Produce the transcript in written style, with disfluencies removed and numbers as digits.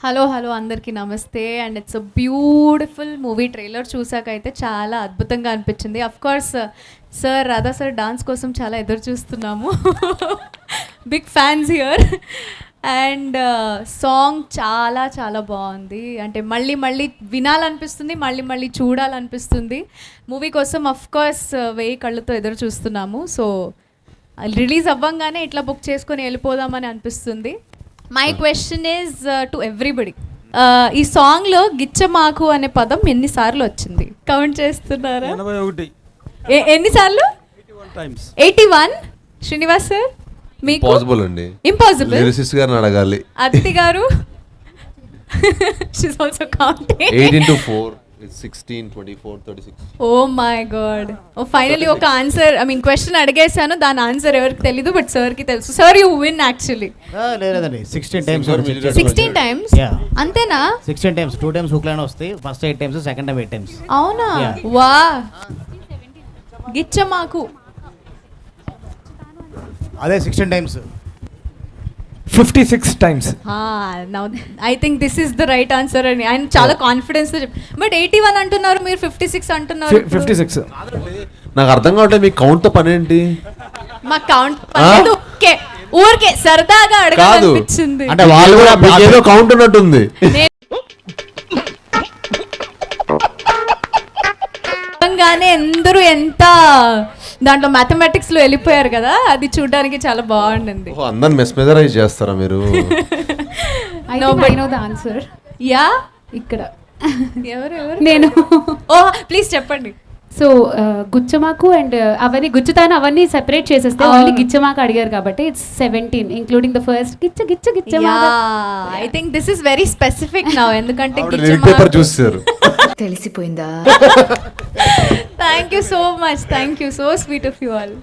Hello hello అందరికీ నమస్తే and it's a beautiful movie trailer చూసాకైతే చాలా అద్భుతంగా అనిపించింది. Of course sir Radha sir dance కోసం చాలా ఎదురు చూస్తున్నాము. Big fans here. And song చాలా చాలా బాగుంది. అంటే మళ్ళీ మళ్ళీ వినాలనిపిస్తుంది, మళ్ళీ మళ్ళీ చూడాలనిపిస్తుంది. మూవీ కోసం అఫ్ కోర్స్ 1000 కళ్ళతో ఎదురు చూస్తున్నాము. సో రిలీజ్ అవ్వంగానే ఇట్లా బుక్ చేసుకొని వెళ్ళిపోదామని అనిపిస్తుంది. My question is to everybody, ఈ సాంగ్లో గిచ్చమాకు అనే పదం ఎన్నిసార్లు వచ్చింది? కౌంట్ చేస్తున్నారా? 81. ఎన్నిసార్లు? 81. శ్రీనివాస్ సార్ మీకు పాసిబుల్ అండి. ఇంపాసిబుల్. లిరిసిస్ట్ గారిని అడగాలి. అదితి గారు she's also counting. 8 into 4 is 16, 24, 36. Oh my god. Oh finally ఒక ఆన్సర్, ఐ మీన్ క్వశ్చన్ అడిగేశాను, దాని ఆన్సర్ ఎవరికి తెలీదు, బట్ సార్కి తెలుసు. Sir you win actually. లేదండి 16 టైమ్స్ 16 times? అంతేనా? 16 టైమ్స్ 2 టైమ్స్ హుక్ లైన్ వస్తాయి. First 8 times, second time 8 times. అవునా? Yeah. వా గిచ్చమాకు అదే 16 times 56 times. Now I think this is the right answer అని ఆయన చాలా కాన్ఫిడెన్స్ తో బట్ 81 అంటున్నారు, మీరు 56 అంటున్నారు. 56. నాకు అర్థం కావట్లేదు, మీ కౌంట్ తో పని ఏంటి? మా కౌంట్ పర్లేదు, ఓకే ఊరికే సరదాగా అడగాలనిపించింది. అంటే వాళ్ళు కూడా మీకు ఏదో కౌంట్ ఉన్నట్టుంది. నిజంగానే అందరూ ఎంత దాంట్లో మ్యాథమెటిక్స్ లో వెళ్ళిపోయారు కదా, అది చూడడానికి చాలా బాగుండింది. అందరిని మెస్మెరైజ్ చేస్తారా మీరు? I know the answer. Yeah ఇక్కడ ఎవరు నేను ఓ ప్లీజ్ చెప్పండి. సో గుచ్చమాకు అండ్ అవన్నీ గుచ్చుతాను అవన్నీ సెపరేట్ చేసేస్తే ఓన్లీ గిచ్చమాకు అడిగారు కాబట్టి ఇట్స్ 17 ఇంక్లూడింగ్ ద ఫస్ట్ గిచ్చ గిచ్చ గిచ్చమాకు. I think this is very specific now, ఎందుకంటే పేపర్ చూసారు. తెలిసిపోయిందా? Thank you so much, thank you, so sweet of you all.